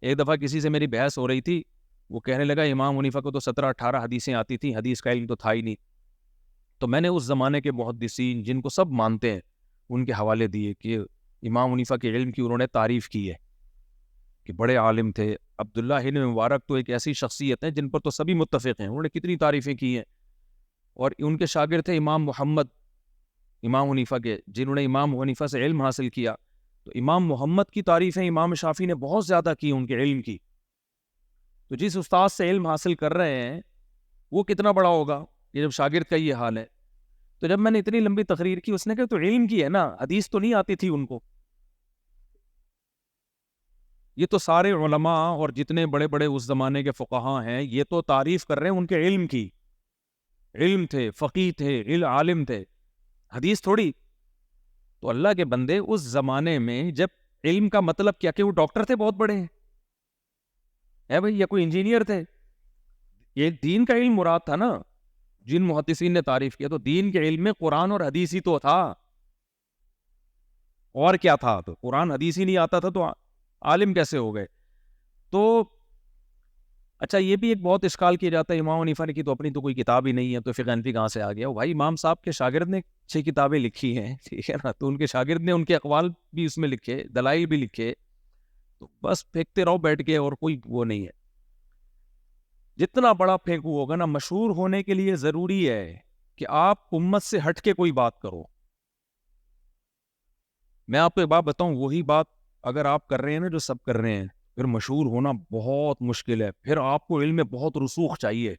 ایک دفعہ کسی سے میری بحث ہو رہی تھی، وہ کہنے لگا امام حنیفہ کو تو 17-18 حدیثیں آتی تھیں، حدیث کا علم تو تھا ہی نہیں. تو میں نے اس زمانے کے محدثین جن کو سب مانتے ہیں ان کے حوالے دیے کہ امام حنیفہ کے علم کی انہوں نے تعریف کی ہے کہ بڑے عالم تھے. عبداللہ ابن مبارک تو ایک ایسی شخصیت ہے جن پر تو سبھی متفق ہیں، انہوں نے کتنی تعریفیں کی ہیں. اور ان کے شاگرد تھے امام محمد، امام حنیفہ کے، جنہوں نے امام حنیفہ سے علم حاصل کیا. تو امام محمد کی تعریفیں امام شافعی نے بہت زیادہ کی ان کے علم کی. تو جس استاد سے علم حاصل کر رہے ہیں وہ کتنا بڑا ہوگا یہ جب شاگرد کا یہ حال ہے. تو جب میں نے اتنی لمبی تقریر کی، اس نے کہا تو علم کی ہے نا، حدیث تو نہیں آتی تھی ان کو. یہ تو سارے علماء اور جتنے بڑے بڑے اس زمانے کے فقہاء ہیں یہ تو تعریف کر رہے ہیں ان کے علم کی. علم تھے، فقیہ تھے، عالم تھے، حدیث تھوڑی. تو اللہ کے بندے اس زمانے میں جب علم کا مطلب کیا کہ وہ ڈاکٹر تھے بہت بڑے ہیں بھائی، یا کوئی انجینئر تھے، یہ دین کا علم مراد تھا نا. جن محدثین نے تعریف کیا تو دین کے علم میں قرآن اور حدیث ہی تو تھا، اور کیا تھا؟ تو قرآن حدیث ہی نہیں آتا تھا تو عالم کیسے ہو گئے؟ تو اچھا یہ بھی ایک بہت اشکال کیا جاتا ہے، امام حنیفہ نے کی تو اپنی تو کوئی کتاب ہی نہیں ہے تو فقہ حنفی کہاں سے آ گیا؟ بھائی امام صاحب کے شاگرد نے 6 کتابیں لکھی ہیں، ٹھیک ہے نا، تو ان کے شاگرد نے ان کے اقوال بھی اس میں لکھے، دلائل بھی لکھے. تو بس پھینکتے رہو بیٹھ کے، اور کوئی وہ نہیں ہے. جتنا بڑا پھینکو ہوگا نا، مشہور ہونے کے لیے ضروری ہے کہ آپ امت سے ہٹ کے کوئی بات کرو. میں آپ کو ایک بات بتاؤں، وہی بات اگر آپ کر رہے ہیں نا جو سب کر رہے ہیں، پھر مشہور ہونا بہت مشکل ہے. پھر آپ کو علم میں بہت رسوخ چاہیے،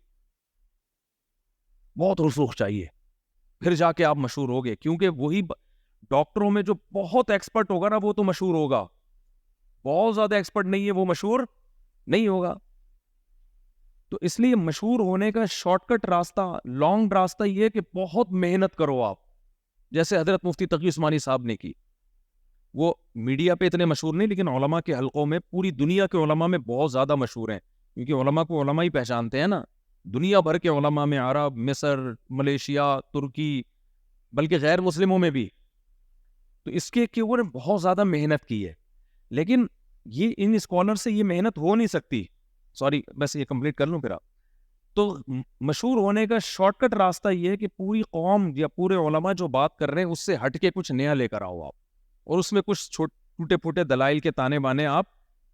بہت رسوخ چاہیے، پھر جا کے آپ مشہور ہوگے. کیونکہ وہی ڈاکٹروں میں جو بہت ایکسپرٹ ہوگا نا وہ تو مشہور ہوگا، بہت زیادہ ایکسپرٹ نہیں ہے وہ مشہور نہیں ہوگا. تو اس لیے مشہور ہونے کا شارٹ کٹ راستہ، لانگ راستہ یہ ہے کہ بہت محنت کرو آپ، جیسے حضرت مفتی تقی عثمانی صاحب نے کی. وہ میڈیا پہ اتنے مشہور نہیں، لیکن علماء کے حلقوں میں، پوری دنیا کے علماء میں بہت زیادہ مشہور ہیں، کیونکہ علماء کو علماء ہی پہچانتے ہیں نا. دنیا بھر کے علماء میں، عرب، مصر، ملیشیا، ترکی، بلکہ غیر مسلموں میں بھی. تو اس کے کہ وہ نے بہت زیادہ محنت کی ہے. لیکن یہ ان اسکالر سے یہ محنت ہو نہیں سکتی. سوری، بس یہ کمپلیٹ کر لوں پھر آپ. تو مشہور ہونے کا شارٹ کٹ راستہ یہ ہے کہ پوری قوم یا پورے علماء جو بات کر رہے ہیں اس سے ہٹ کے کچھ نیا لے کر آؤ آپ، اور اس میں کچھ ٹوٹے پھوٹے دلائل کے تانے بانے آپ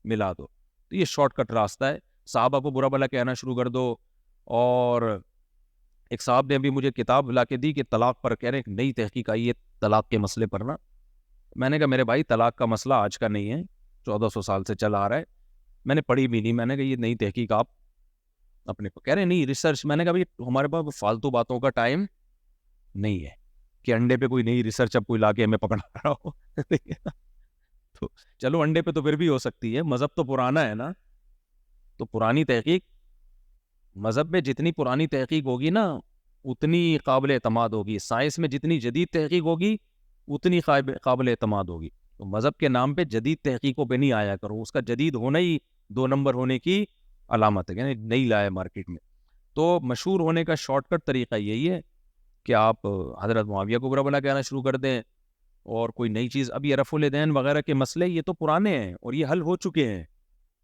ملا دو. تو یہ شارٹ کٹ راستہ ہے. صحابہ کو برا بھلا کہنا شروع کر دو. اور ایک صاحب نے ابھی مجھے کتاب لا کے دی کہ طلاق پر کہہ رہے ہیں، ایک نئی تحقیق آئی ہے طلاق کے مسئلے پر نا. میں نے کہا میرے بھائی طلاق کا مسئلہ آج کا نہیں ہے، 1400 سال سے چلا آ رہا ہے. میں نے پڑھی بھی نہیں. میں نے کہا یہ نئی تحقیق آپ اپنے کو کہہ رہے ہیں نہیں ریسرچ. میں نے کہا بھائی ہمارے پاس فالتو باتوں کا ٹائم نہیں ہے کہ انڈے پہ کوئی نئی ریسرچ اب کوئی لا کے ہمیں پکڑا رہا ہو. تو چلو انڈے پہ تو پھر بھی ہو سکتی ہے، مذہب تو پرانا ہے نا. تو پرانی تحقیق، مذہب میں جتنی پرانی تحقیق ہوگی نا اتنی قابل اعتماد ہوگی. سائنس میں جتنی جدید تحقیق ہوگی اتنی قابل اعتماد ہوگی. تو مذہب کے نام پہ جدید تحقیقوں پہ نہیں آیا کرو، اس کا جدید ہونا ہی 2 نمبر ہونے کی علامت ہے، یعنی نہیں لایا مارکیٹ میں. تو مشہور ہونے کا شارٹ کٹ طریقہ یہی ہے کہ آپ حضرت معاویہ کو برا بھلا کہنا شروع کر دیں، اور کوئی نئی چیز. اب یہ رفع الیدین وغیرہ کے مسئلے یہ تو پرانے ہیں اور یہ حل ہو چکے ہیں،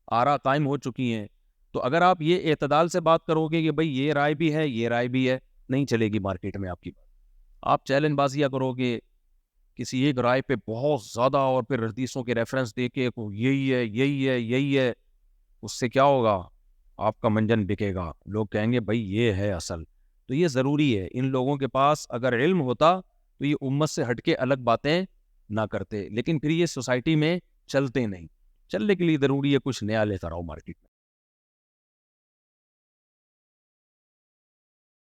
آراء قائم ہو چکی ہیں. تو اگر آپ یہ اعتدال سے بات کرو گے کہ بھئی یہ رائے بھی ہے یہ رائے بھی ہے، نہیں چلے گی مارکیٹ میں آپ کی بات. آپ چیلنج بازیاں کرو گے کسی ایک رائے پہ بہت زیادہ، اور پھر حدیثوں کے ریفرنس دے کے یہی ہے یہی ہے یہی ہے، اس سے کیا ہوگا؟ آپ کا منجن بکے گا، لوگ کہیں گے بھئی یہ ہے اصل. تو یہ ضروری ہے، ان لوگوں کے پاس اگر علم ہوتا تو یہ امت سے ہٹ کے الگ باتیں نہ کرتے. لیکن پھر یہ سوسائٹی میں چلتے نہیں. چلنے کے لیے ضروری ہے کچھ نیا لے کر آؤ مارکیٹ میں.